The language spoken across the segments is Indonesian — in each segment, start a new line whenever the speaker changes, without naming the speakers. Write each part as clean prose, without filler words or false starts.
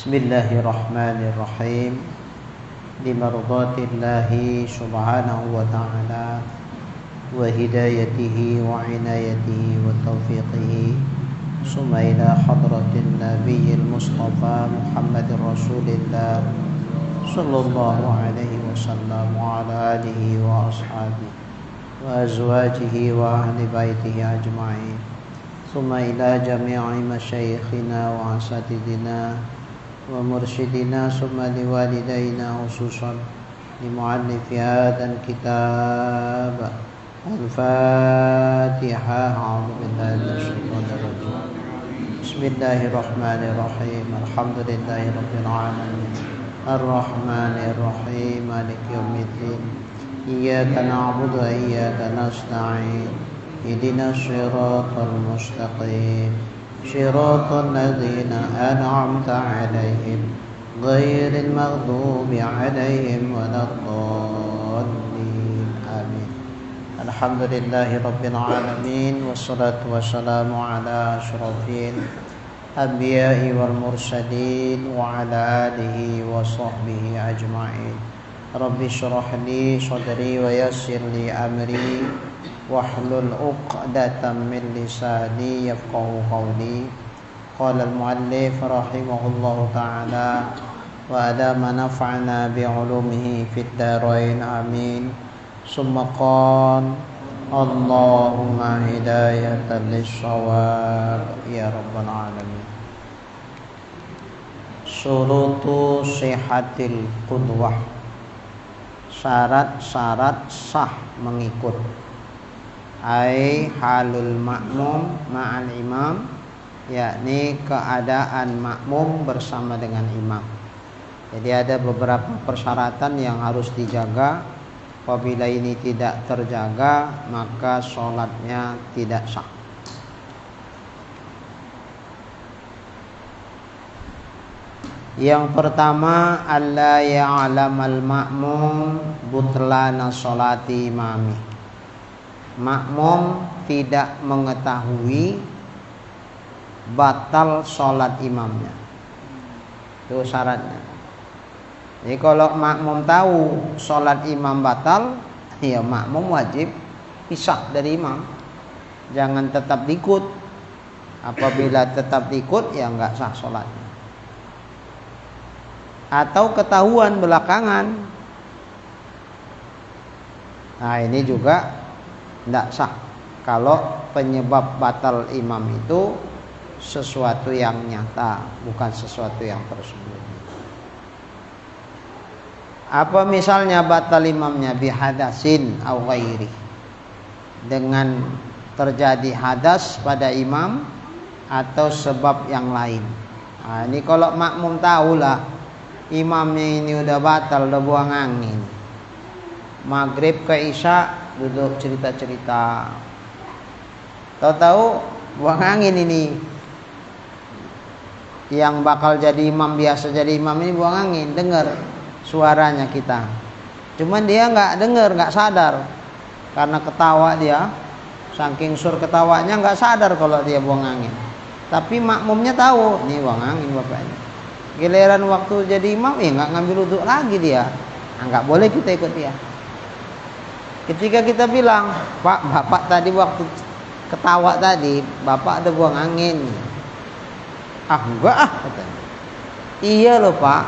Bismillahirrahmanirrahim. Limarudatillahi subhanahu wa ta'ala wa hidayatihi wa inayatihi wa taufiqihi. Summa ila hadratin nabiyil mustafa Muhammadir Rasulillah sallallahu alaihi wasallam wa ala alihi wa ashabihi wa azwajihi wa ahli baitihi ajma'in. Summa ila jami'i masyayikhina wa asatidina wa mursyidina, summa liwalidayna khususan limu'allifi hadal kitab. Al-Fatihah. A'udzu billahi minasyaitonir rajim. Bismillahirrahmanirrahim. Alhamdulillahi rabbil alamin. Ar-Rahmanir Rahim. Maliki yaumiddin. Iyyaka na'budu wa iyyaka nasta'in. Ihdinas siratal mustaqim. Shiratal ladzina an'amta 'alaihim ghairil maghdubi 'alaihim waladdallin. Amin. Alhamdulillahi rabbil alamin, wassalatu wassalamu ala asyrafil anbiya'i wal mursalin wa ala alihi wa sahbihi ajma'in. Rabbi shrah li sadri wa yassir li amri wahlul 'uqdatam min lisani yafqahu qawli. Qala al-muallif rahimahullahu ta'ala wa adama naf'ana bi'ulumihi fid dharain amin. Summa qala Allahumma hidayatan lis-shawab ya rabbal alamin. Syurutu sihatil qudwah, syarat-syarat sah mengikut. Ai halul makmum ma'al imam, yakni keadaan makmum bersama dengan imam. Jadi ada beberapa persyaratan yang harus dijaga. Apabila ini tidak terjaga, maka sholatnya tidak sah. Yang pertama, alla ya'lamal ma'mum butlana sholati imami. Makmum tidak mengetahui batal sholat imamnya. Itu syaratnya. Jadi kalau makmum tahu sholat imam batal, ya makmum wajib pisah dari imam. Jangan tetap ikut. Apabila tetap ikut, ya enggak sah sholatnya. Atau ketahuan belakangan. Nah, ini juga tidak sah kalau penyebab batal imam itu sesuatu yang nyata, bukan sesuatu yang tersembunyi. Apa misalnya batal imamnya bihadasin au ghairi, dengan terjadi hadas pada imam atau sebab yang lain. Nah, ini kalau makmum tahulah imamnya ini udah batal, udah buang angin, maghrib ke isya duduk cerita-cerita, tahu-tahu buang angin ini, yang bakal jadi imam, biasa jadi imam ini buang angin, dengar suaranya kita, cuman dia nggak dengar, nggak sadar karena ketawa dia, saking sur ketawanya nggak sadar kalau dia buang angin. Tapi makmumnya tahu, nih buang angin bapaknya. Giliran waktu jadi imam, nggak ngambil wudhu lagi dia, nggak boleh kita ikut dia. Ketika kita bilang, Pak, bapak tadi waktu ketawa tadi, bapak ada buang angin. Ah, enggak katanya. Iya loh Pak,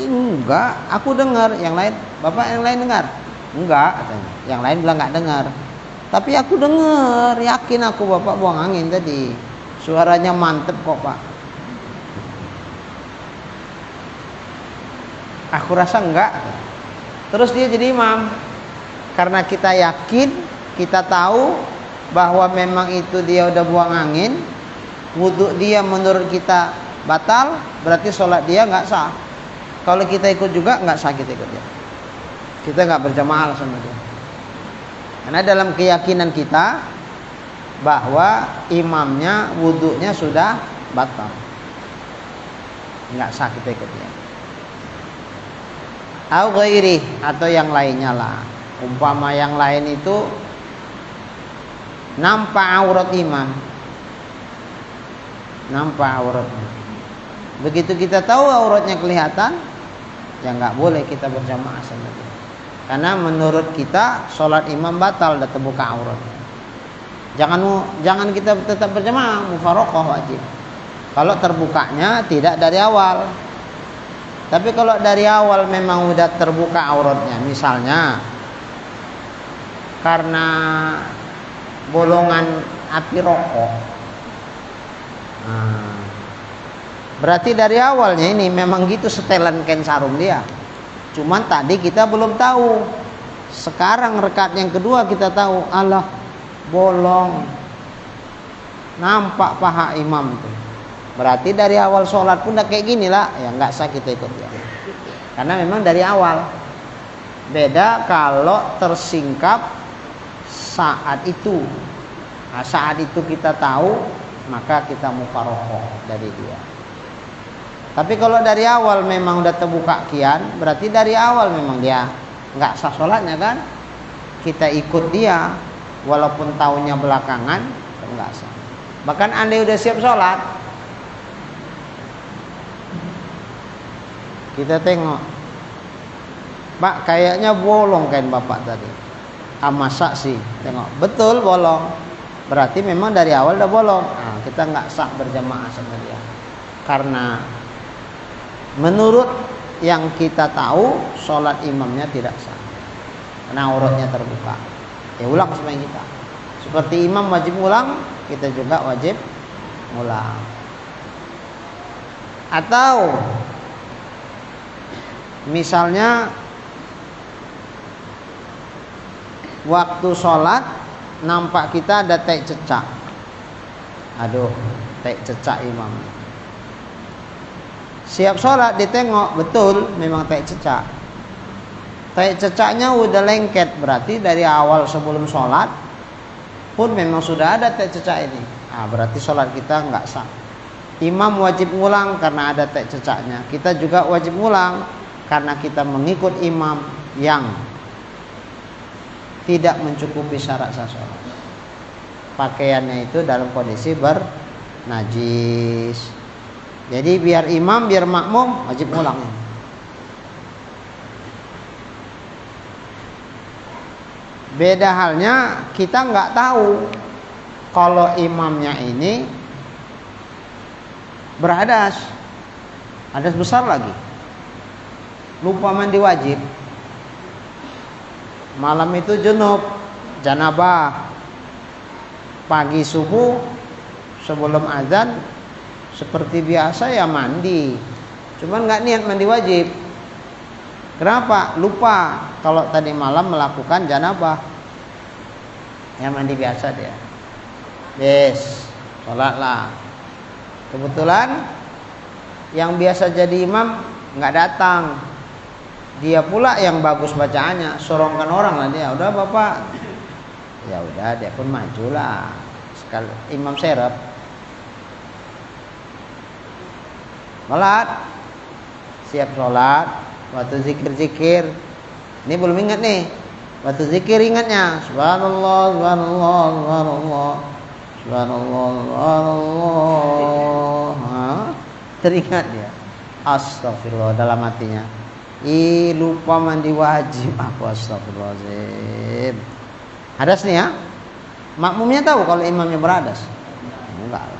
enggak, aku dengar. Yang lain, bapak yang lain dengar? Enggak katanya. Yang lain bilang enggak dengar. Tapi aku dengar, yakin aku bapak buang angin tadi. Suaranya mantep kok Pak. Aku rasa enggak. Terus dia jadi imam. Karena kita yakin, kita tahu bahwa memang itu dia udah buang angin, wudhu dia menurut kita batal, berarti sholat dia nggak sah. Kalau kita ikut juga nggak sah, kita ikut dia. Kita nggak berjamaah sama dia. Karena dalam keyakinan kita bahwa imamnya wudhunya sudah batal, nggak sah kita ikut dia. Au ghairi, atau yang lainnya lah. Umpama yang lain itu nampak aurat imam, nampak auratnya. Begitu kita tahu auratnya kelihatan, ya nggak boleh kita berjamaah sama dia. Karena menurut kita sholat imam batal, udah terbuka auratnya. Jangan kita tetap berjamaah, mufaroqah wajib. Kalau terbukanya tidak dari awal. Tapi kalau dari awal memang udah terbuka auratnya, misalnya karena bolongan api rokok, berarti dari awalnya ini memang gitu setelan kain sarung dia. Cuman tadi kita belum tahu. Sekarang rakaat yang kedua kita tahu, Allah bolong, nampak paha imam itu. Berarti dari awal sholat pun udah kayak gini lah, ya nggak sah kita ikut ya. Karena memang dari awal. Beda kalau tersingkap saat itu. Nah, saat itu kita tahu, maka kita mufaroqah dari dia. Tapi kalau dari awal memang udah terbuka kian, berarti dari awal memang dia nggak sah sholatnya kan? Kita ikut dia, walaupun tahunya belakangan, nggak sah. Bahkan andai udah siap sholat, kita tengok, Pak kayaknya bolong kain bapak tadi. Masa sih? Tengok, betul bolong. Berarti memang dari awal udah bolong. Nah, kita nggak sah berjamaah sama dia. Karena menurut yang kita tahu, sholat imamnya tidak sah. Karena auratnya terbuka. Ya ulang sama kita. Seperti imam wajib ulang, kita juga wajib ulang. Atau misalnya waktu sholat nampak kita ada tai cecak. Aduh, tai cecak imam. Siap sholat ditengok, betul memang tai cecak. Tai cecaknya udah lengket, berarti dari awal sebelum sholat pun memang sudah ada tai cecak ini. Berarti sholat kita nggak sah. Imam wajib ngulang karena ada tai cecaknya. Kita juga wajib ngulang karena kita mengikut imam yang tidak mencukupi syarat sah sholat. Pakaiannya itu dalam kondisi bernajis. Jadi biar imam, biar makmum wajib ngulang. Beda halnya kita nggak tahu kalau imamnya ini berhadas, hadas besar lagi, lupa mandi wajib, malam itu junub, janabah, pagi subuh sebelum azan seperti biasa ya mandi, cuman nggak niat mandi wajib. Kenapa? Lupa kalau tadi malam melakukan janabah. Ya mandi biasa dia. Yes, sholatlah. Kebetulan yang biasa jadi imam nggak datang. Dia pula yang bagus bacaannya, sorongkan orang lah dia. Udah bapak, ya udah dia pun majulah. Sekali imam serap. Sholat, siap sholat, waktu zikir-zikir, ini belum ingat nih, waktu zikir ingatnya, subhanallah, subhanallah, subhanallah, subhanallah, subhanallah, teringat dia, astagfirullah dalam hatinya, lupa mandi wajib, apa astagfirullahaladzim, hadas nih ya, makmumnya tahu kalau imamnya berhadas, enggak lah.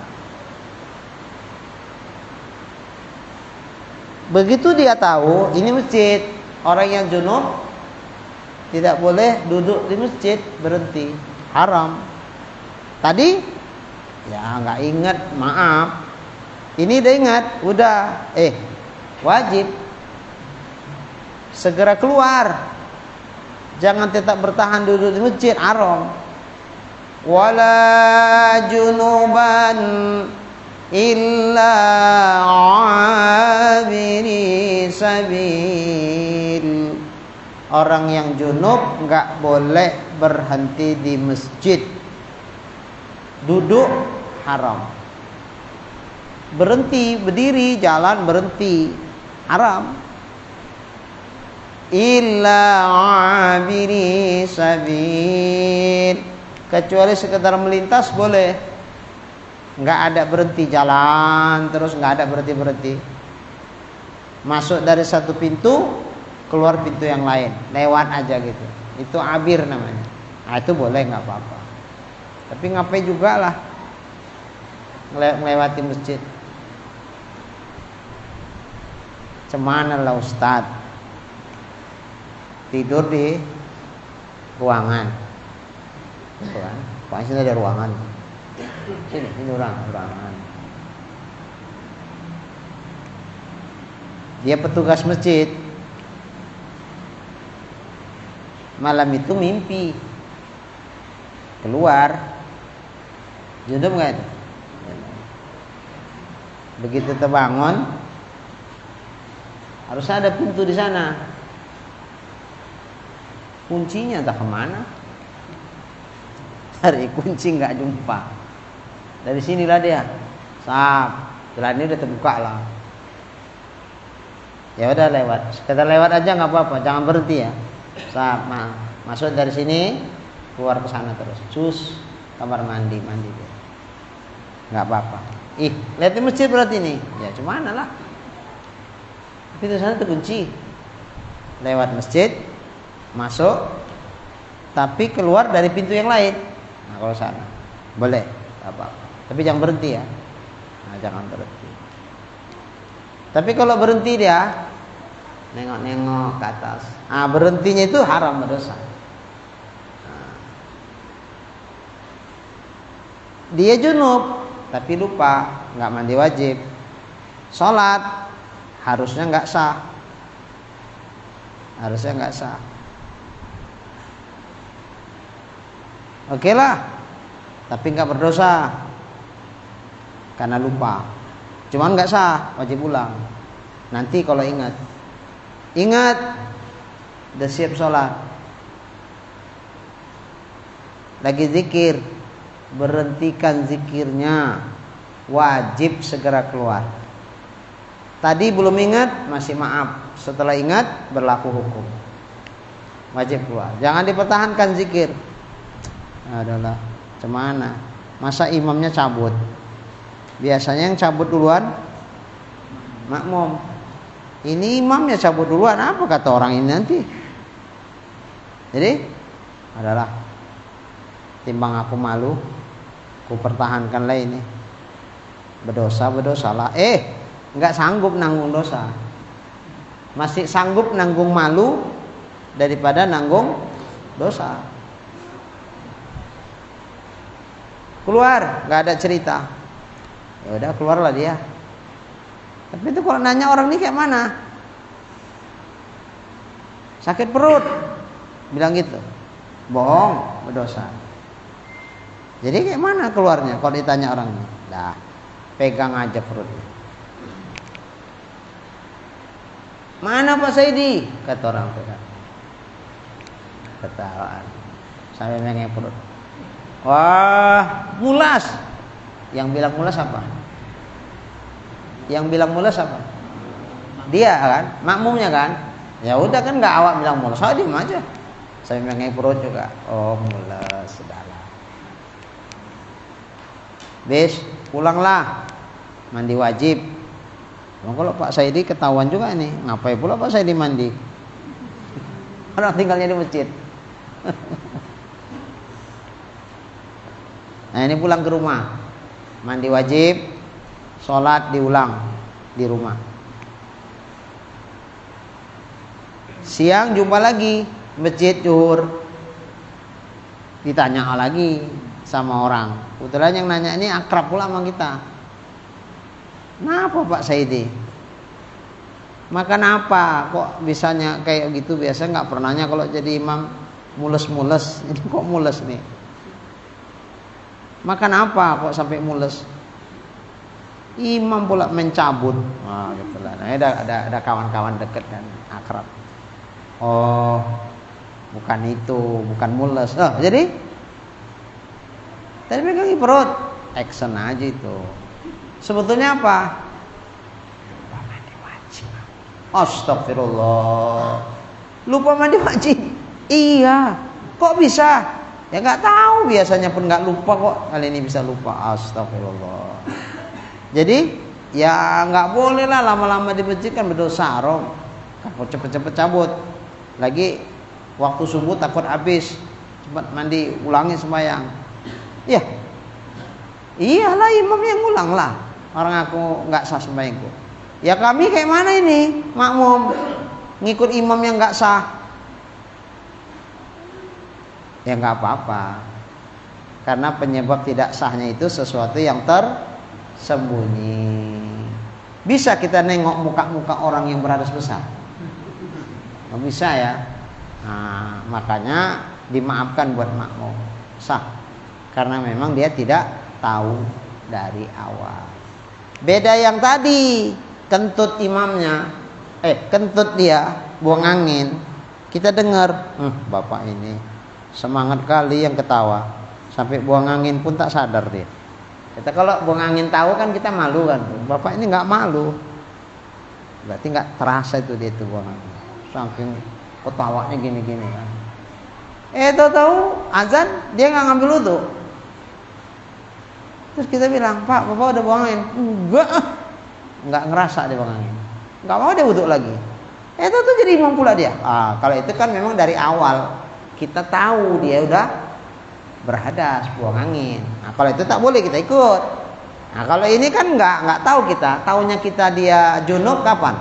Begitu dia tahu ini masjid, orang yang junub tidak boleh duduk di masjid, berhenti, haram. Tadi ya nggak ingat, maaf. Ini udah ingat, udah wajib segera keluar. Jangan tetap bertahan duduk di masjid, haram. Wala junuban illa abiri sabil. Orang yang junub nggak boleh berhenti di masjid, duduk haram. Berhenti, berdiri, jalan, berhenti, haram. Illa abiri sabil, kecuali sekedar melintas boleh. nggak ada berhenti, jalan terus, nggak ada berhenti. Masuk dari satu pintu, keluar pintu yang lain, lewat aja gitu. Itu abir namanya. Nah, itu boleh, nggak apa-apa. Tapi ngapain juga lah melewati masjid. Cemana lah Ustaz, tidur di ruangan, Pak sini ada ruangan, ini ruangan. Dia petugas masjid, malam itu mimpi keluar, junub nggak itu? Begitu terbangun, harusnya ada pintu di sana. Kuncinya entah kemana. Cari kunci nggak jumpa. Dari sinilah dia. Jalan ini udah terbuka lah. Ya udah lewat. Sekedar lewat aja nggak apa-apa. Jangan berhenti ya. Masuk dari sini, keluar ke sana terus. Cus, kamar mandi dia. Nggak apa-apa. Lihat di masjid berarti ini. Ya cuman lah. Pintu sana terkunci. Lewat masjid, masuk, tapi keluar dari pintu yang lain. Nah kalau sana boleh, apa-apa. Tapi jangan berhenti ya. Nah, jangan berhenti. Tapi kalau berhenti dia nengok-nengok ke atas. Ah, berhentinya itu haram, berdosa. Nah. Dia junub tapi lupa, nggak mandi wajib. Sholat harusnya nggak sah. Oke lah, tapi nggak berdosa karena lupa. Cuman nggak sah, wajib ulang. Nanti kalau ingat, udah siap sholat, lagi zikir, berhentikan zikirnya, wajib segera keluar. Tadi belum ingat, masih maaf. Setelah ingat, berlaku hukum, wajib keluar. Jangan dipertahankan zikir. Adalah cemana? Masa imamnya cabut? Biasanya yang cabut duluan makmum. Ini imamnya cabut duluan, apa kata orang ini nanti? Jadi adalah timbang aku malu, ku pertahankanlah ini. Berdosalah. Nggak sanggup nanggung dosa. Masih sanggup nanggung malu daripada nanggung dosa. Keluar, nggak ada cerita. Ya udah keluarlah dia. Tapi itu kalau nanya orang ini kayak mana? Sakit perut, bilang gitu. Bohong, berdosa. Jadi kayak mana keluarnya kalau ditanya orang ini? Dah, pegang aja perutnya. Mana Pak Saidi? Kata orang pegang. Ketawaan sampai megang perut. Wah, mulas. Yang bilang mulas apa? Dia kan, makmumnya kan. Ya udah kan nggak awak bilang mulas, diem aja. Saya megang perut juga. Oh mulas, sudahlah. Bes, pulanglah. Mandi wajib. Kalau Pak Saidi ketahuan juga nih, ngapain pula Pak Saidi mandi? Orang tinggalnya di masjid. Nah ini pulang ke rumah, mandi wajib, sholat diulang di rumah. Siang jumpa lagi masjid zuhur, ditanya lagi sama orang. Kebetulan yang nanya ini akrab pula sama kita. Kenapa Pak Saidi? Makan apa? Kok bisanya kayak gitu? Biasa nggak pernahnya kalau jadi imam mules-mules. Ini kok mules nih? Makan apa kok sampai mules? Imam pula mencabut. Wah, gitu lah. Nah, ada kawan-kawan deket dan akrab. Oh, bukan itu, bukan mules. Jadi tadi pegangi perut, action aja itu. Sebetulnya apa? Lupa mandi wajib. Astagfirullah. Lupa mandi wajib. Iya. Kok bisa? Ya nggak tahu, biasanya pun nggak lupa kok, kali ini bisa lupa. Astagfirullah. Jadi ya nggak boleh lah lama-lama di masjid, kan berdosa haram. Takut cepet-cepet cabut. Lagi waktu subuh takut habis, cepat mandi, ulangi sembahyang. Ya, iyalah imam yang ulang lah. Orang aku nggak sah sembahyangku. Ya kami kayak mana ini makmum ngikut imam yang nggak sah? Ya nggak apa-apa, karena penyebab tidak sahnya itu sesuatu yang tersembunyi. Bisa kita nengok muka-muka orang yang beradas besar? Nggak bisa ya. Nah, makanya dimaafkan buat makmum, sah, karena memang dia tidak tahu dari awal. Beda yang tadi, kentut imamnya, kentut dia buang angin, kita dengar, bapak ini semangat kali yang ketawa, sampai buang angin pun tak sadar dia. Kita kalau buang angin tahu kan kita malu kan. Bapak ini nggak malu, berarti nggak terasa itu dia itu buang angin, saking ketawanya gini-gini kan. Tahu azan dia nggak ngambil wudu. Terus kita bilang, Pak, bapak udah buang angin? Enggak, nggak ngerasa dia buang angin, nggak mau dia wudu lagi. Tuh jadi imam pula dia. Kalau itu kan memang dari awal kita tahu dia udah berhadas, buang angin. Nah, kalau itu tak boleh kita ikut. Nah, kalau ini kan nggak tahu kita. Taunya kita dia junub kapan?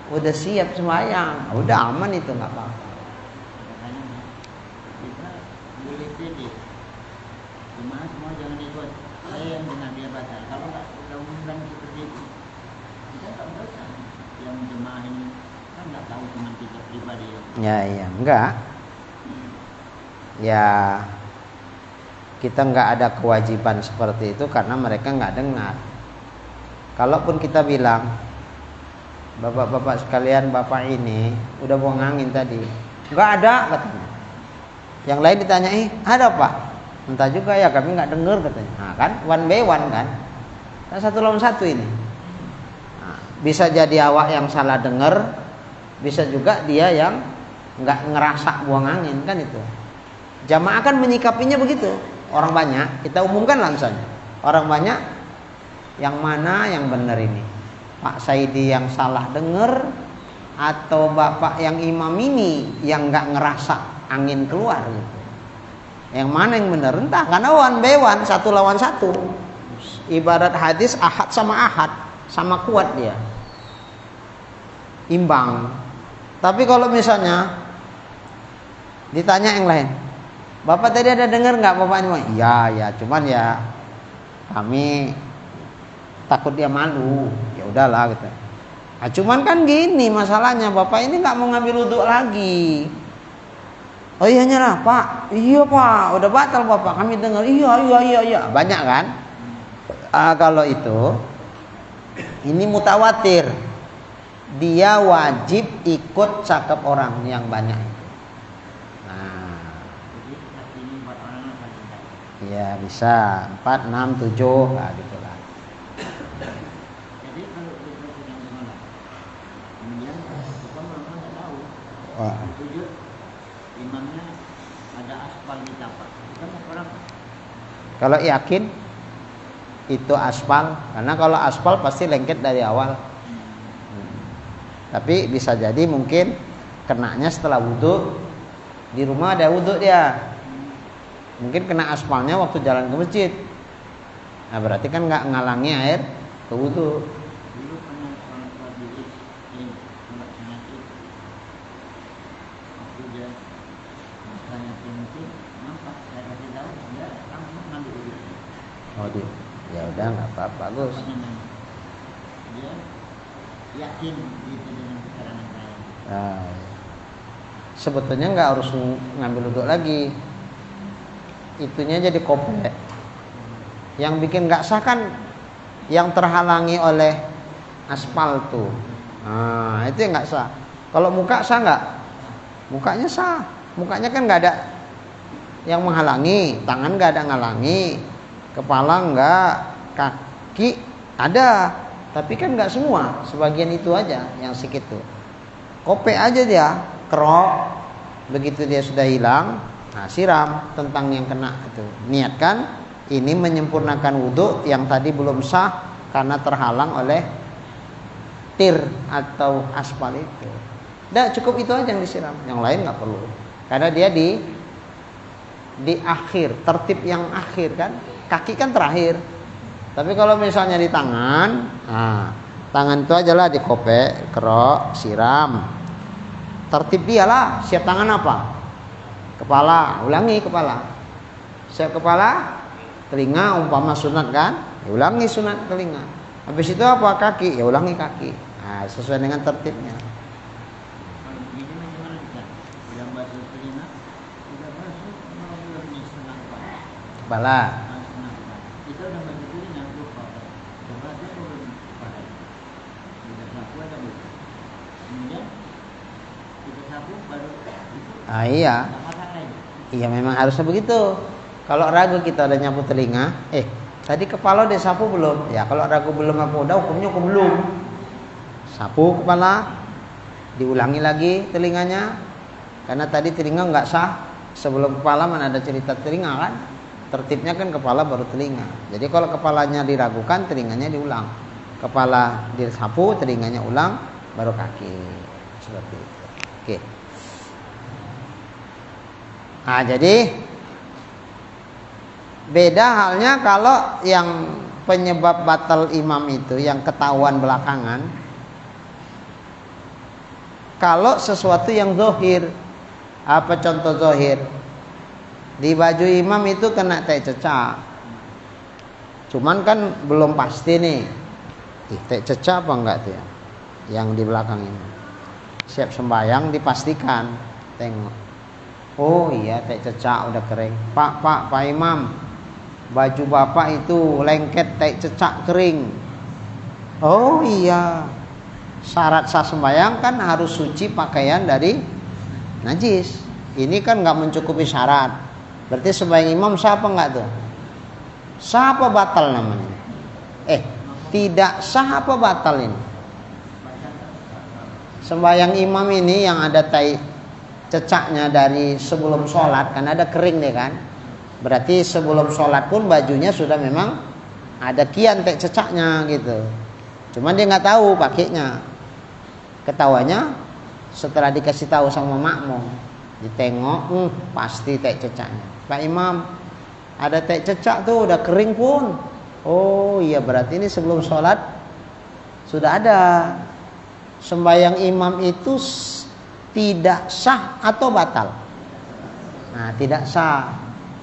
Udah siap sembahyang, udah aman itu, nggak apa-apa.
Kita boleh pede. Cuma semua jangan ikut. Saya yang dengar dia baca. Kalau nggak umumkan seperti itu, kita tak berdosa. Yang jemaah ini kan nggak tahu cuma kita pribadi.
Ya, enggak. Ya kita nggak ada kewajiban seperti itu karena mereka nggak dengar. Kalaupun kita bilang, bapak-bapak sekalian, bapak ini udah buang angin tadi, nggak ada katanya. Yang lain ditanya, ada pak? Entah juga ya, kami nggak dengar katanya. Nah kan one by one kan, satu lawan satu ini. Nah, bisa jadi awak yang salah dengar, bisa juga dia yang nggak ngerasa buang angin kan itu. Jamaah kan menyikapinya begitu. Orang banyak, kita umumkan langsung. Orang banyak, yang mana yang benar ini? Pak Saidi yang salah dengar, atau bapak yang imam ini yang nggak ngerasa angin keluar gitu. Yang mana yang benar? Entah, karena one by one, satu lawan satu. Ibarat hadis ahad sama ahad, sama kuat dia, imbang. Tapi kalau misalnya ditanya yang lain, bapak tadi ada dengar nggak bapak ini? Ya, cuman ya kami takut dia malu. Ya udahlah gitu. Nah, cuman kan gini masalahnya, bapak ini nggak mau ngambil wudhu lagi. Oh iya nyerah pak. Iya pak, udah batal bapak. Kami dengar. Iya. Banyak kan? Kalau itu, ini mutawatir. Dia wajib ikut cakap orang yang banyak. Ya bisa 4, 6, 7 lah gitu lah.
Jadi kalau kita sedang menolak, kemudian kita memang nggak tahu. Sujud imamnya ada aspal di tapak, kita mau berapa?
Kalau yakin itu aspal, karena kalau aspal pasti lengket dari awal. Tapi bisa jadi mungkin kenanya setelah wudhu, di rumah ada wudhu dia. Mungkin kena aspalnya waktu jalan ke masjid. Nah berarti kan nggak ngalangi air ke wudhu.
Dulu pernah sholat di sholat penyakit, waktu dia tanya penyakit, nampak saya kasih tahu dia langsung ngambil wudhu.
Oh dia, ya udah nggak apa-apa, bagus.
Dia yakin gitu dengan keterangan saya.
Nah, sebetulnya nggak harus ngambil wudhu lagi. Itunya jadi kopek. Yang bikin nggak sah kan yang terhalangi oleh aspal tuh. Nah itu yang nggak sah. Kalau muka sah nggak? Mukanya sah. Mukanya kan nggak ada yang menghalangi, tangan nggak ada ngalangi, kepala nggak, kaki ada, tapi kan nggak semua, sebagian itu aja yang sedikit tuh. Kopek aja dia, kerok. Begitu dia sudah hilang, Nah, siram tentang yang kena itu. Niatkan ini menyempurnakan wudhu yang tadi belum sah karena terhalang oleh tir atau aspal itu. Udah cukup itu aja yang disiram, yang lain nggak perlu. Karena dia di akhir, tertib yang akhir kan. Kaki kan terakhir. Tapi kalau misalnya di tangan, nah, tangan itu aja lah dikopek, kerok, siram. Tertib dia lah. Siap tangan apa? Kepala, ulangi kepala. Siap kepala, telinga umpama sunat kan, ya ulangi sunat telinga. Habis itu apa? Kaki, ya ulangi kaki. Nah, sesuai dengan tertibnya.
Kalau begini bagaimana kita? Bila basuh telinga, tidak basuh, mau ulangi setengah kepala.
Kepala.
Setengah kepala. Kita udah basuh telinga, lupa. Kita basuh ulangi kepala. Kita sapu ada lupa. Kemudian kita sapu baru itu.
Ah iya.
Tak masak lagi.
Iya memang harusnya begitu. Kalau ragu kita udah nyapu telinga, tadi kepala udah sapu belum? Ya kalau ragu belum apa udah, hukumnya hukum belum. Sapu kepala, diulangi lagi telinganya, karena tadi telinga nggak sah. Sebelum kepala mana ada cerita telinga kan? Tertibnya kan kepala baru telinga. Jadi kalau kepalanya diragukan, telinganya diulang. Kepala disapu, telinganya ulang, baru kaki. Seperti itu. Oke. Nah jadi beda halnya kalau yang penyebab batal imam itu yang ketahuan belakangan. Kalau sesuatu yang zahir, apa contoh zahir? Di baju imam itu kena tai cecak. Cuman kan belum pasti nih. Tai cecak apa enggak tuh ya? Yang di belakang ini. Siap sembahyang dipastikan. Tengok. Oh iya, tai cecak udah kering. Pak Imam, baju bapak itu lengket tai cecak kering. Oh iya. Syarat sah sembahyang kan harus suci pakaian dari najis. Ini kan nggak mencukupi syarat. Berarti sembahyang imam sah apa enggak tuh? Sah apa batal namanya? Tidak sah apa batal ini? Sembahyang imam ini yang ada tai cecaknya dari sebelum sholat, kan ada kering deh kan. Berarti sebelum sholat pun bajunya sudah memang ada kian tai cecaknya gitu. Cuman dia nggak tahu pakainya. Ketawanya setelah dikasih tahu sama makmum, ditengok, pasti tai cecaknya. Pak Imam, ada tai cecak tuh udah kering pun. Oh iya, berarti ini sebelum sholat sudah ada. Sembahyang imam itu tidak sah atau batal? Nah, tidak sah.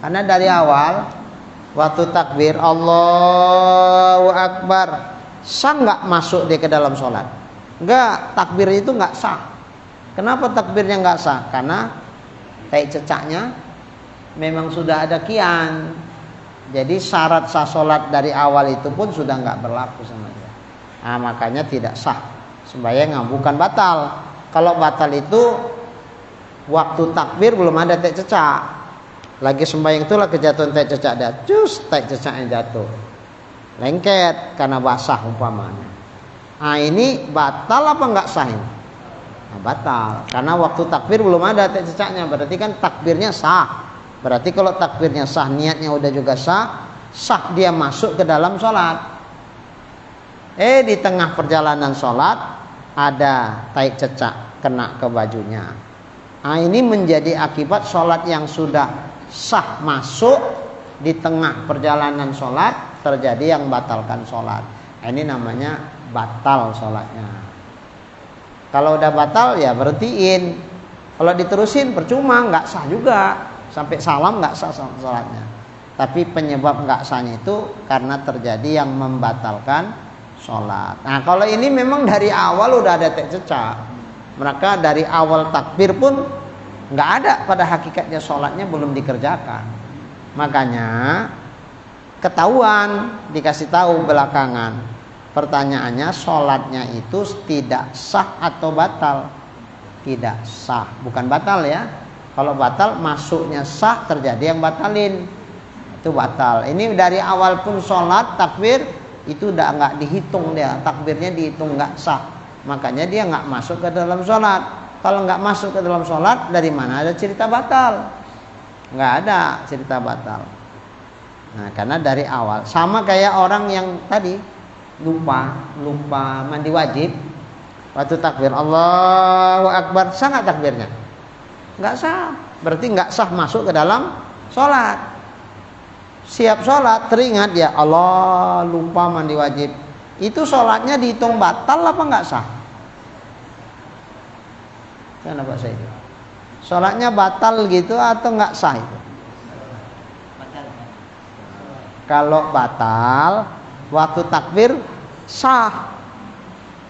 Karena dari awal waktu takbir Allahu Akbar, sah nggak masuk dia ke dalam sholat? Enggak, takbirnya itu nggak sah. Kenapa takbirnya nggak sah? Karena tai cecaknya memang sudah ada kian. Jadi syarat sah sholat dari awal itu pun sudah nggak berlaku sama dia. Nah, makanya tidak sah sembahyang, bukan batal. Kalau batal itu waktu takbir belum ada tai cecak. Lagi sembahyang itulah kejatuhan tai cecak dia. Cus, tai cecaknya jatuh. Lengket karena basah umpamanya. Nah ini batal apa enggak sah ini? Nah, batal. Karena waktu takbir belum ada tai cecaknya. Berarti kan takbirnya sah. Berarti kalau takbirnya sah, niatnya udah juga sah, sah dia masuk ke dalam sholat. Di tengah perjalanan sholat ada tai cecak kena ke bajunya. Nah ini menjadi akibat sholat yang sudah sah masuk, di tengah perjalanan sholat terjadi yang batalkan sholat. Nah, ini namanya batal sholatnya. Kalau udah batal ya berhentiin. Kalau diterusin percuma, nggak sah juga. Sampai salam nggak sah sholatnya. Tapi penyebab nggak sahnya itu karena terjadi yang membatalkan sholat. Nah kalau ini memang dari awal udah ada tai cecak. Mereka dari awal takbir pun nggak ada, pada hakikatnya sholatnya belum dikerjakan. Makanya ketahuan, dikasih tahu belakangan. Pertanyaannya, sholatnya itu tidak sah atau batal? Tidak sah, bukan batal ya. Kalau batal masuknya sah, terjadi yang batalin, itu batal. Ini dari awal pun sholat takbir itu udah nggak dihitung dia, takbirnya dihitung nggak sah. Makanya dia nggak masuk ke dalam sholat. Kalau nggak masuk ke dalam sholat, dari mana ada cerita batal? nggak ada cerita batal. Nah, karena dari awal sama kayak orang yang tadi lupa mandi wajib, waktu takbir Allahu Akbar sah nggak takbirnya? Nggak sah, berarti nggak sah masuk ke dalam sholat. Siap sholat teringat ya Allah lupa mandi wajib, itu sholatnya dihitung batal apa nggak sah? Kenapa saya itu? Sholatnya batal gitu atau nggak sah itu? Kalau batal waktu takbir sah.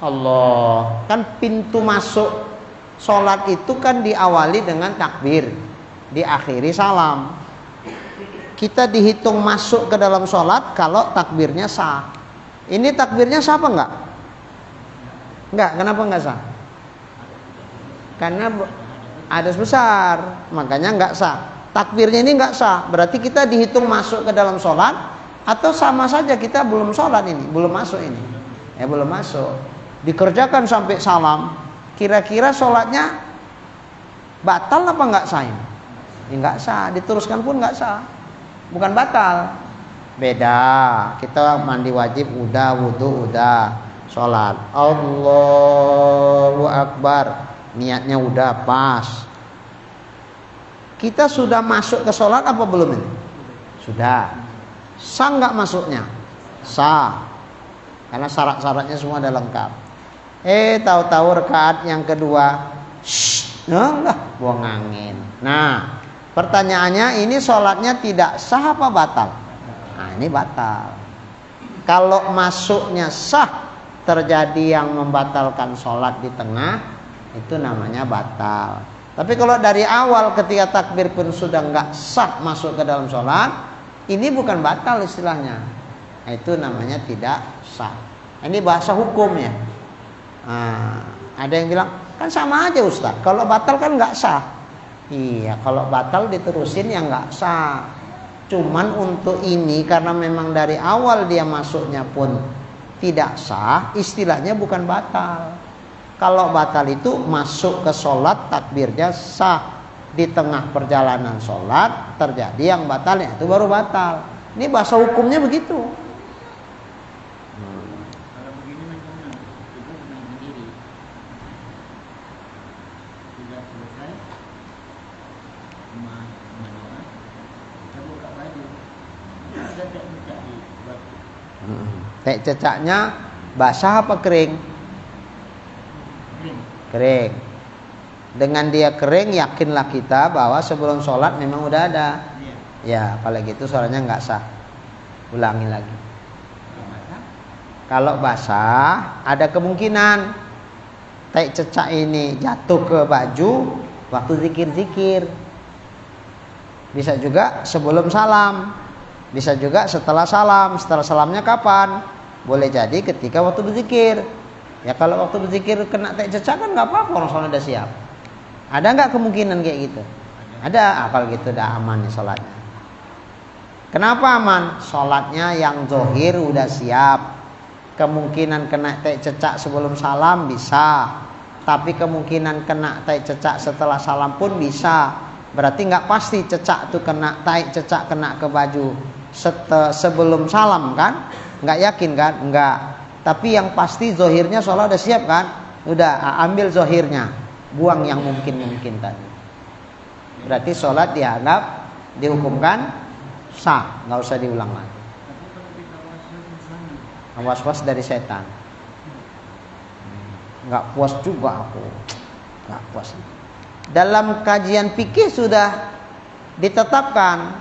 Allah, kan pintu masuk sholat itu kan diawali dengan takbir, diakhiri salam. Kita dihitung masuk ke dalam sholat kalau takbirnya sah. Ini takbirnya sah apa enggak? Enggak, kenapa enggak sah? Karena hadas besar, makanya enggak sah. Takbirnya ini enggak sah, berarti kita dihitung masuk ke dalam sholat atau sama saja kita belum sholat ini, belum masuk ini. Belum masuk. Dikerjakan sampai salam, kira-kira sholatnya batal apa enggak sah ini? Enggak sah, diteruskan pun enggak sah. Bukan batal. Beda, kita mandi wajib udah, wudu udah, sholat Allahu Akbar, niatnya udah pas. Kita sudah masuk ke sholat apa belum ini? Sudah. Sah nggak masuknya? Sah. Karena syarat-syaratnya semua udah lengkap. Tahu-tahu rakaat yang kedua, enggak, buang angin. Nah, pertanyaannya ini sholatnya tidak sah apa batal? Nah, ini batal. Kalau masuknya sah, terjadi yang membatalkan sholat di tengah, itu namanya batal. Tapi kalau dari awal ketika takbir pun sudah nggak sah masuk ke dalam sholat, ini bukan batal istilahnya. Nah, itu namanya tidak sah. Ini bahasa hukum ya. Nah, ada yang bilang kan sama aja Ustaz. Kalau batal kan nggak sah. Iya, kalau batal diterusin ya nggak sah. Cuman untuk ini karena memang dari awal dia masuknya pun tidak sah, istilahnya bukan batal. Kalau batal itu masuk ke sholat takbirnya sah, di tengah perjalanan sholat terjadi yang batalnya itu baru batal. Ini bahasa hukumnya begitu.
Kalau begini macamnya kita tenang sendiri, sudah selesai rumah doa, kita buka baju, ada cecak di baju.
Tek cecaknya basah apa kering? Kering. Dengan dia kering, yakinlah kita bahwa sebelum sholat memang udah ada. Ya, kalau gitu sholatnya nggak sah. Ulangi lagi. Kalau basah, ada kemungkinan tai cecak ini jatuh ke baju waktu zikir-zikir. Bisa juga sebelum salam, bisa juga setelah salam. Setelah salamnya kapan? Boleh jadi ketika waktu berzikir. Ya kalau waktu berzikir kena tai cecak kan nggak apa-apa, orang sholat udah siap. Ada nggak kemungkinan kayak gitu? Ada. Kalau gitu udah aman nih sholatnya. Kenapa aman? Sholatnya yang zohir udah siap. Kemungkinan kena tai cecak sebelum salam bisa, tapi kemungkinan kena tai cecak setelah salam pun bisa. Berarti nggak pasti cecak tuh kena tai cecak kena ke baju sebelum salam kan? Nggak yakin kan? Nggak. Tapi yang pasti zohirnya sholat udah siap kan? Udah, ambil zohirnya, buang yang mungkin tadi. Berarti sholat dianggap dihukumkan sah, nggak usah diulang lagi. Was-was dari setan. Nggak puas juga aku, nggak puas. Dalam kajian fikih sudah ditetapkan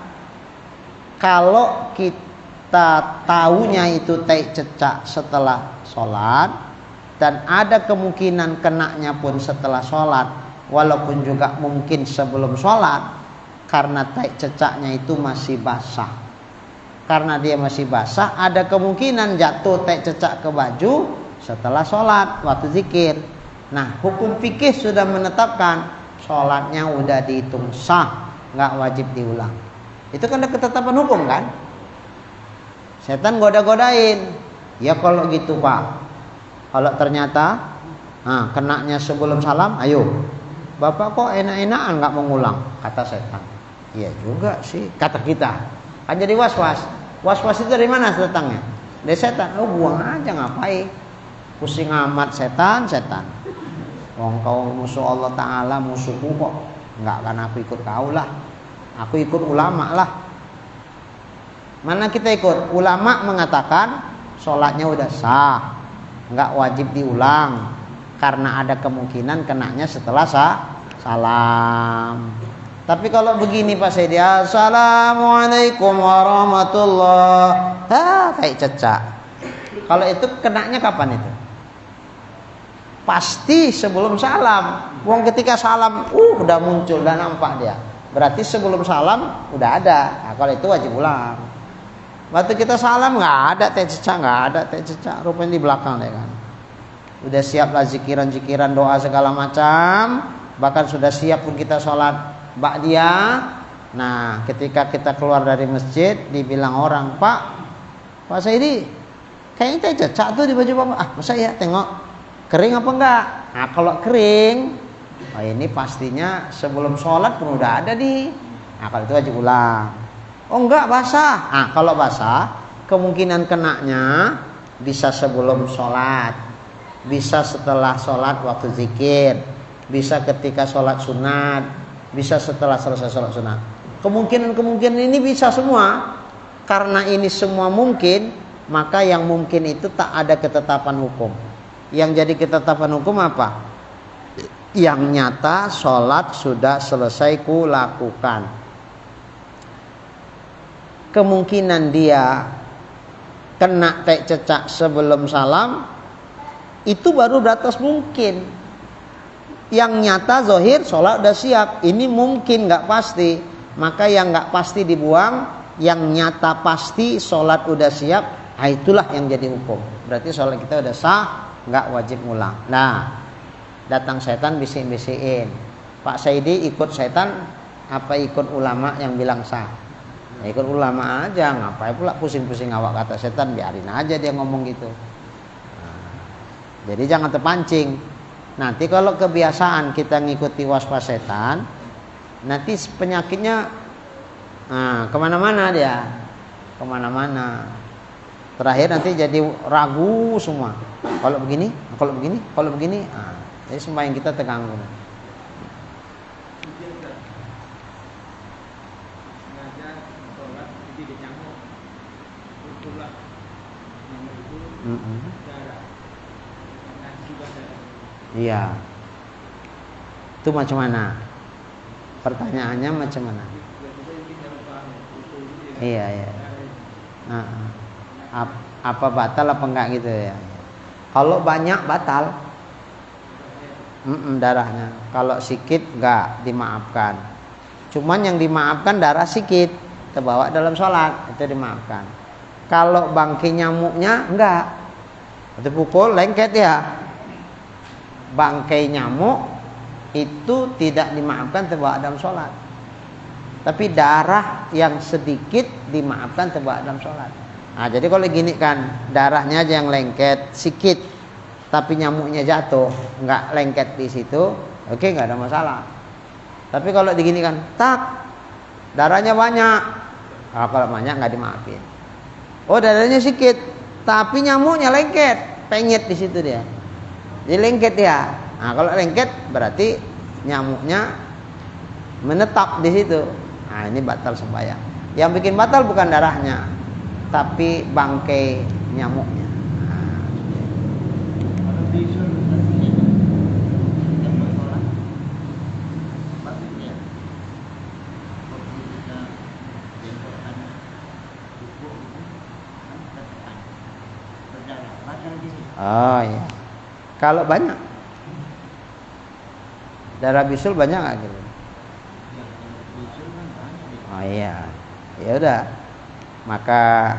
kalau kita tahunya itu tai cecak setelah sholat dan ada kemungkinan kenanya pun setelah sholat, walaupun juga mungkin sebelum sholat, karena tai cecaknya itu masih basah. Karena dia masih basah, ada kemungkinan jatuh tai cecak ke baju setelah sholat waktu zikir. Nah, hukum fikih sudah menetapkan sholatnya udah dihitung sah, nggak wajib diulang. Itu kan ada ketetapan hukum kan? Setan goda-godain. Ya kalau gitu Pak, kalau ternyata kenanya sebelum salam, ayo Bapak kok enak-enakan nggak mau ngulang, kata setan. Iya juga sih kata kita. Kan jadi was-was. Was-was itu dari mana datangnya? Dari setan. Oh buang aja ngapain? Pusing amat setan. Wong kau musuh Allah Ta'ala, musuhku kok. Enggak kan aku ikut kau lah. Aku ikut ulama lah. Mana kita ikut? Ulama mengatakan sholatnya udah sah, enggak wajib diulang karena ada kemungkinan kenanya setelah salam. Tapi kalau begini Pak Saidi, assalamualaikum warahmatullah, kayak cecak. Kalau itu kenanya kapan itu? Pasti sebelum salam. Wong ketika salam, udah muncul, udah nampak dia. Berarti sebelum salam udah ada. Nah, kalau itu wajib ulang. Waktu kita salam nggak ada teh cecak, rupanya di belakang deh kan. Udah siap lah zikiran doa segala macam, bahkan sudah siap pun kita sholat ba'diyah. Nah, ketika kita keluar dari masjid, dibilang orang, Pak Saidi, kayaknya teh cecak tuh di baju Bapak. Masa ya, tengok kering apa enggak? Nah, kalau kering, ini pastinya sebelum sholat pun udah ada di. Nah, kalau itu wajib ulang. Oh enggak, basah. Nah, kalau basah, kemungkinan kenanya bisa sebelum sholat, bisa setelah sholat waktu zikir, bisa ketika sholat sunat, bisa setelah selesai sholat sunat. Kemungkinan ini bisa semua. Karena ini semua mungkin, maka yang mungkin itu tak ada ketetapan hukum. Yang jadi ketetapan hukum apa? Yang nyata sholat sudah selesai kulakukan. Kemungkinan dia kena teh cecak sebelum salam itu baru batas mungkin. Yang nyata zohir sholat udah siap, ini mungkin nggak pasti, maka yang nggak pasti dibuang, yang nyata pasti sholat udah siap, nah itulah yang jadi hukum. Berarti sholat kita udah sah, nggak wajib ngulang. Nah, datang setan bisik-bisikin, Pak Saidi ikut setan apa ikut ulama yang bilang sah? Ya, ikut ulama aja, ngapain pula pusing-pusing awak kata setan, biarin aja dia ngomong gitu. Nah, jadi jangan terpancing. Nanti kalau kebiasaan kita ngikuti was-was setan, nanti penyakitnya kemana-mana dia, kemana-mana. Terakhir nanti jadi ragu semua. Kalau begini, jadi sembahyang kita terganggu. Iya. Itu macam mana? Pertanyaannya macam mana? Iya. Apa batal apa enggak gitu ya? Kalau banyak batal, darahnya. Kalau sikit enggak dimaafkan. Cuman yang dimaafkan darah sikit terbawa dalam sholat itu dimaafkan. Kalau bangkai nyamuknya enggak, itu pukul lengket ya. Bangkai nyamuk itu tidak dimaafkan terbawa dalam sholat. Tapi darah yang sedikit dimaafkan terbawa dalam sholat. Nah, jadi kalau gini kan, darahnya aja yang lengket sedikit, tapi nyamuknya jatuh, nggak lengket di situ, oke, nggak ada masalah. Tapi kalau digini kan, darahnya banyak, kalau banyak nggak dimaafin. Oh, darahnya sedikit, tapi nyamuknya lengket, penyet di situ dia. Jadi lengket ya. Nah, kalau lengket berarti nyamuknya menetap di situ. Nah, ini batal sembahyang. Yang bikin batal bukan darahnya, tapi bangkai nyamuknya. Oh ya. Kalau banyak darah bisul banyak nggak gitu? Oh iya, ya udah. Maka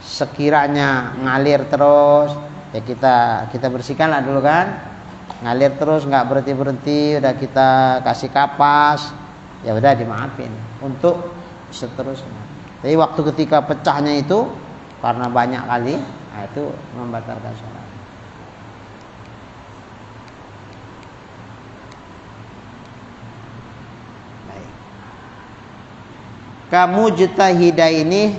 sekiranya ngalir terus, ya kita bersihkanlah dulu kan. Ngalir terus nggak berhenti, udah kita kasih kapas, ya udah dimaafin untuk seterusnya. Jadi waktu ketika pecahnya itu karena banyak kali, nah itu membatalkan sholat. Kamujtahidaini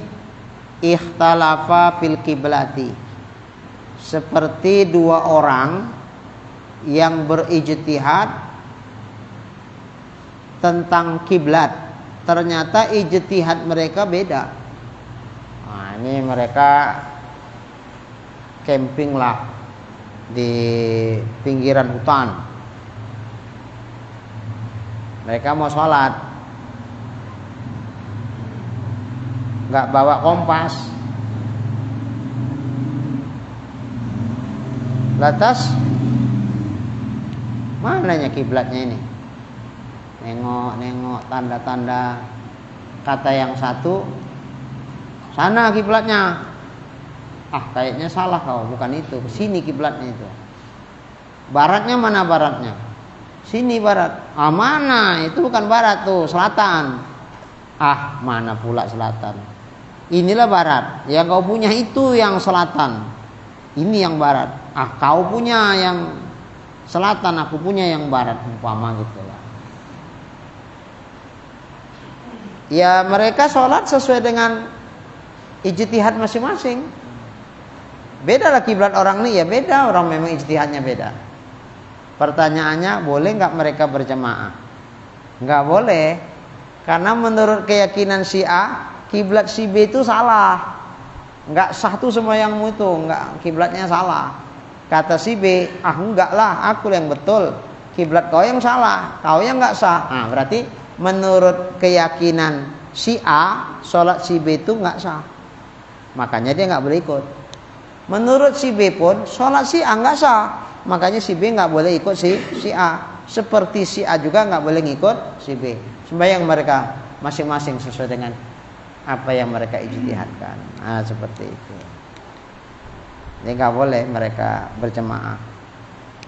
ikhtalafa fil kiblati, seperti dua orang yang berijtihad tentang kiblat. Ternyata ijtihad mereka beda. Nah, ini mereka camping lah di pinggiran hutan. Mereka mau sholat, nggak bawa kompas. Lantas mananya kiblatnya ini? Nengok tanda-tanda. Kata yang satu, sana kiblatnya. Kayaknya salah kau, bukan itu. Sini kiblatnya itu. Baratnya mana baratnya? Sini barat. Mana? Itu bukan barat tuh, selatan. Mana pula selatan? Inilah barat. Yang kau punya itu yang selatan. Ini yang barat. Kau punya yang selatan, aku punya yang barat, umpama gitu lah. Ya mereka sholat sesuai dengan ijtihad masing-masing. Beda lah kiblat orang nih, ya beda, orang memang ijtihadnya beda. Pertanyaannya, boleh nggak mereka berjamaah? Nggak boleh, karena menurut keyakinan si A, kiblat si B itu salah. Nggak sah tuh sembahyangmu itu, nggak, kiblatnya salah. Kata si B, enggak lah, aku yang betul, kiblat kau yang salah, kau yang nggak sah. Berarti menurut keyakinan si A, sholat si B itu nggak sah, makanya dia nggak boleh ikut. Menurut si B pun sholat si A nggak sah, makanya si B nggak boleh ikut si A. Seperti si A juga nggak boleh ngikut si B. Sembahyang mereka masing-masing sesuai dengan apa yang mereka ijtihadkan. Seperti itu. Jadi nggak boleh mereka berjamaah,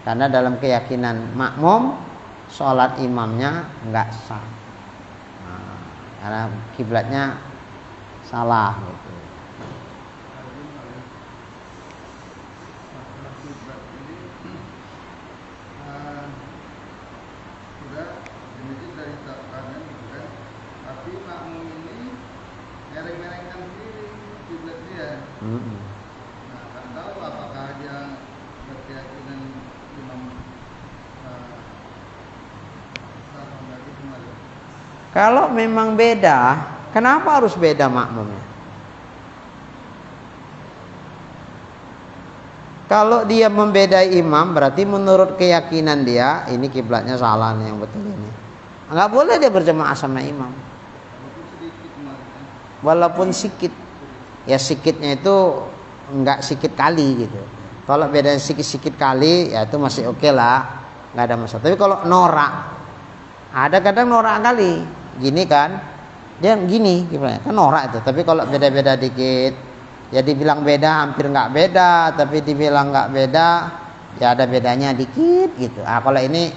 karena dalam keyakinan makmum sholat imamnya nggak sah, karena kiblatnya salah gitu.
Tahu apakah dia berkeyakinan imam
kalau memang beda, kenapa harus beda makmumnya? Kalau dia membedai imam, berarti menurut keyakinan dia ini kiblatnya salah nih, yang betul ini. Enggak boleh dia berjamaah sama imam. Walaupun sikit. Ya sikitnya itu enggak sikit kali gitu. Kalau beda sikit-sikit kali, ya itu masih oke lah, enggak ada masalah. Tapi kalau norak, ada kadang norak kali, gini kan, dia gini gimana? Kan norak itu. Tapi kalau beda-beda dikit, ya dibilang beda hampir nggak beda, tapi dibilang nggak beda, ya ada bedanya dikit gitu. Kalau ini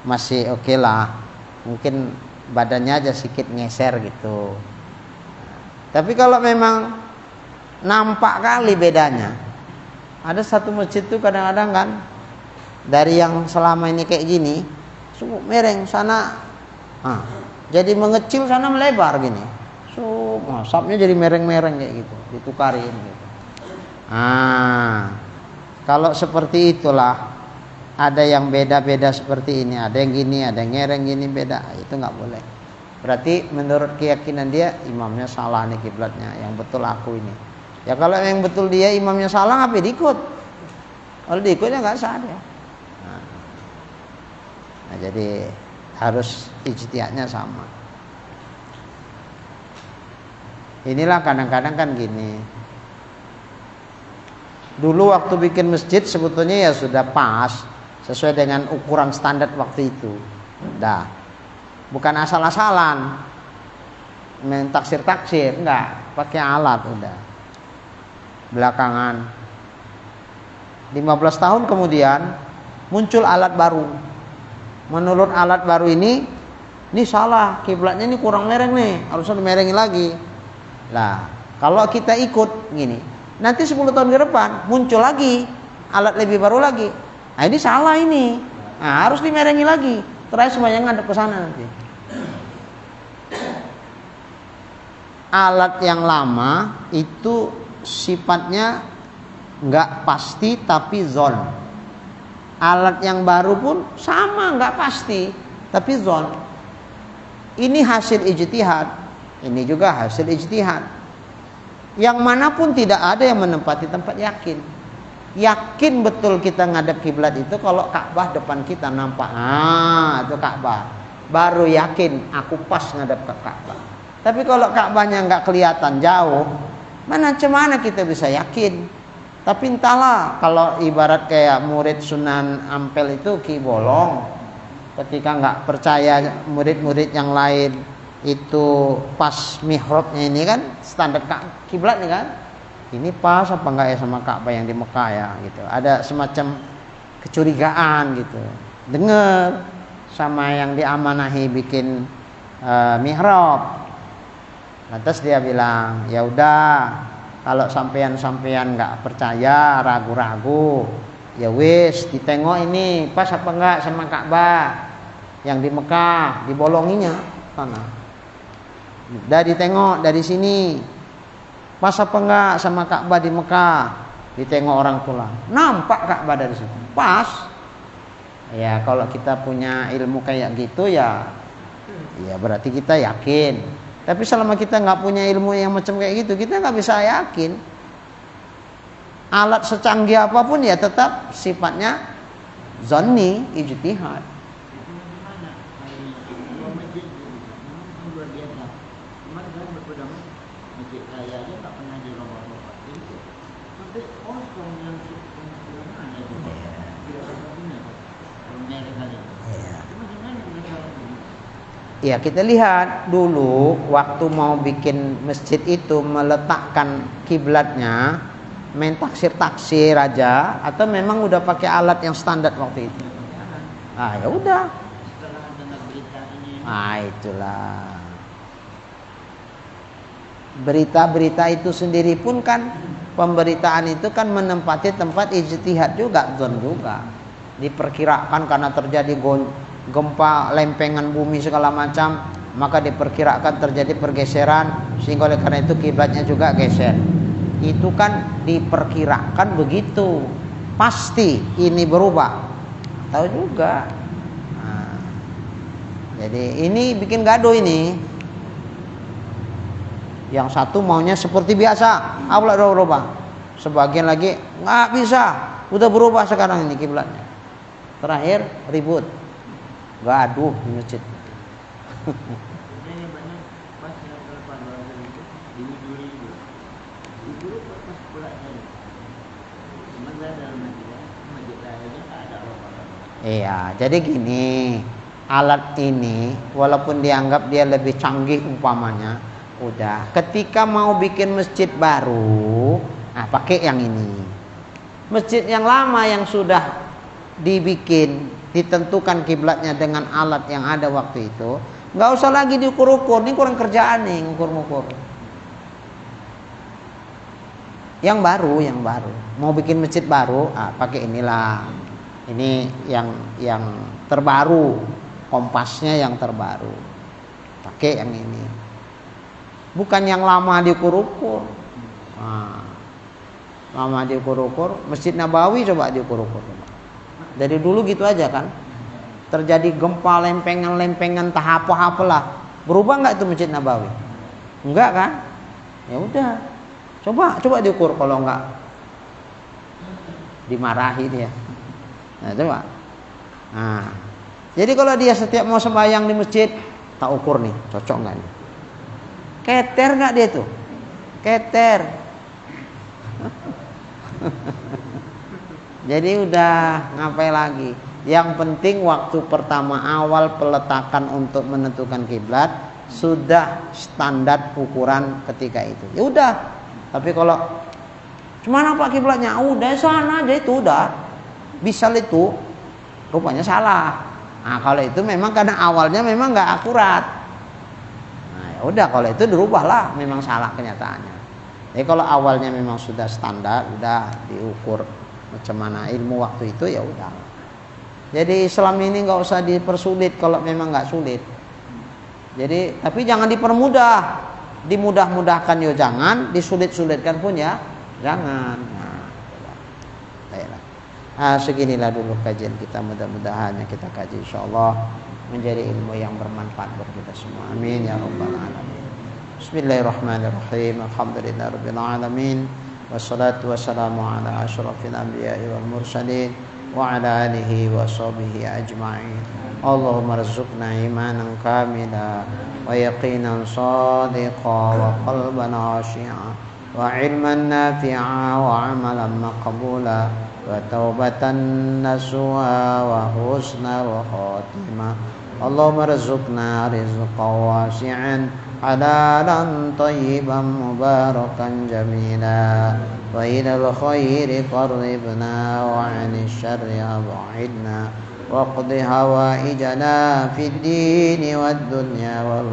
masih oke lah, mungkin badannya aja sedikit ngeser gitu. Tapi kalau memang nampak kali bedanya, ada satu masjid tuh kadang-kadang kan, dari yang selama ini kayak gini, mereng sana, jadi mengecil sana melebar gini, sapnya jadi mereng-mereng kayak gitu, ditukarin gitu. Kalau seperti itulah, ada yang beda-beda seperti ini, ada yang gini, ada yang ngereng gini, beda, itu nggak boleh. Berarti menurut keyakinan dia imamnya salah nih kiblatnya, yang betul aku ini. Ya kalau yang betul dia imamnya salah, ngapain diikut? Kalau diikutnya nggak sah dia. Nah, jadi harus ijtihadnya sama. Inilah kadang-kadang kan gini. Dulu waktu bikin masjid sebetulnya ya sudah pas, sesuai dengan ukuran standar waktu itu. Bukan asal-asalan main taksir-taksir, enggak, pakai alat udah. Belakangan 15 tahun kemudian muncul alat baru. Menurut alat baru ini salah, kiblatnya ini kurang mereng nih, harusnya dimerengin lagi. Lah, kalau kita ikut gini, nanti 10 tahun ke depan muncul lagi alat lebih baru lagi. Nah, ini salah ini. Nah, harus dimerengi lagi. Terakhir semuanya ngadep ke sana nanti. alat yang lama itu sifatnya nggak pasti tapi zon. Alat yang baru pun sama, nggak pasti tapi zon. Ini hasil ijtihad, ini juga hasil ijtihad. Yang manapun tidak ada yang menempati tempat yakin. Yakin betul kita ngadep kiblat itu kalau Ka'bah depan kita nampak, itu Ka'bah. Baru yakin aku pas ngadep ke Ka'bah. Tapi kalau Ka'bahnya nggak kelihatan jauh, mana kita bisa yakin? Tapi entahlah, kalau ibarat kayak murid Sunan Ampel itu Ki Bolong, ketika nggak percaya murid-murid yang lain itu pas mihrabnya ini kan standar kiblat nih kan, ini pas apa enggak ya sama Ka'bah yang di Mekah ya gitu. Ada semacam kecurigaan gitu. Dengar sama yang diamanahi bikin mihrab. Lantas dia bilang, ya udah, kalau sampean nggak percaya, ragu-ragu, ya wis ditengok ini pas apa enggak sama Ka'bah yang di Mekah, dibolonginya sana. Udah ditengok dari sini, pas apa enggak sama Ka'bah di Mekah, ditengok orang tua, nampak Ka'bah dari situ, pas. Ya kalau kita punya ilmu kayak gitu ya berarti kita yakin. Tapi selama kita nggak punya ilmu yang macam kayak gitu, kita nggak bisa yakin. Alat secanggih apapun ya tetap sifatnya zonni, ijtihad. Ya kita lihat dulu waktu mau bikin masjid itu meletakkan kiblatnya main taksir aja atau memang udah pakai alat yang standar waktu itu? Ya udah. Itulah. Berita-berita itu sendiri pun kan pemberitaan itu kan menempati tempat ijtihad juga, zon juga. Diperkirakan karena terjadi gempa, lempengan bumi segala macam, maka diperkirakan terjadi pergeseran sehingga oleh karena itu kiblatnya juga geser. Itu kan diperkirakan begitu. Pasti ini berubah. Tahu juga. Jadi ini bikin gaduh ini. Yang satu maunya seperti biasa, Allah udah berubah. Sebagian lagi nggak bisa, udah berubah sekarang ini kiblatnya. Terakhir ribut. Gaduh di masjid. Iya, jadi gini, alat ini walaupun dianggap dia lebih canggih umpamanya, udah ketika mau bikin masjid baru, pakai yang ini. Masjid yang lama yang sudah dibikin, ditentukan kiblatnya dengan alat yang ada waktu itu, nggak usah lagi diukur-ukur. Ini kurang kerjaan nih ngukur-ngukur. Yang baru mau bikin masjid baru, pakai inilah. Ini yang terbaru, kompasnya yang terbaru, pakai yang ini. Bukan yang lama diukur-ukur. Lama diukur-ukur. Masjid Nabawi coba diukur-ukur. Dari dulu gitu aja kan. Terjadi gempa, lempengan tahap apalah. Berubah nggak itu Masjid Nabawi? Enggak kan? Ya udah. Coba diukur, kalau enggak dimarahi dia. Nah, coba. Jadi kalau dia setiap mau sembahyang di masjid, tak ukur nih, cocok nggak nih? Keter nggak dia tuh? Keter. Jadi udah ngapain lagi? Yang penting waktu pertama awal peletakan untuk menentukan kiblat sudah standar ukuran ketika itu. Ya udah. Tapi kalau cuman apa kiblatnya? Udah sana aja itu udah. Bisal itu rupanya salah. Kalau itu memang karena awalnya memang nggak akurat. Ya udah, kalau itu dirubahlah, memang salah kenyataannya. Jadi kalau awalnya memang sudah standar, udah diukur macam mana ilmu waktu itu, ya udah. Jadi Islam ini nggak usah dipersulit kalau memang nggak sulit. Jadi tapi jangan dipermudah. dimudah-mudahkan yo jangan, disulit-sulitkan pun ya jangan. Nah, baiklah. Seginilah dulu kajian kita, mudah-mudahan yang kita kaji insyaallah menjadi ilmu yang bermanfaat buat kita semua. Amin ya rabbal alamin. Bismillahirrahmanirrahim. Alhamdulillahirabbil alamin. Wassalatu wassalamu ala asyrafil anbiya'i wal mursalin wa ala alihi wa sahbihi ajma'in. Allahumma rzuqna imanan kamila wa yaqinan sadiqa wa qalban khashi'a wa ilman nafi'a wa amalan maqbula wa taubatan nasuha wa husnal khatimah. Allahumma rzuqna rizqan wasi'an halalan tayyiban mubarakan jamila wa ilal khairi qarribna wa 'anil syarri ab'idna wa qdi hawaijana fid dini wad dunya wal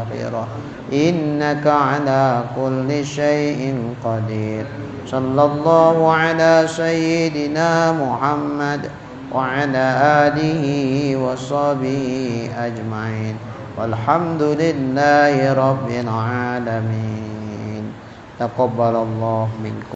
akhirah innaka ala kulli syai'in qadir. Sallallahu ala sayyidina Muhammad wa ala alihi wa sahbihi ajma'in. Walhamdulillahi rabbil alamin. Taqabbalallahu minkum.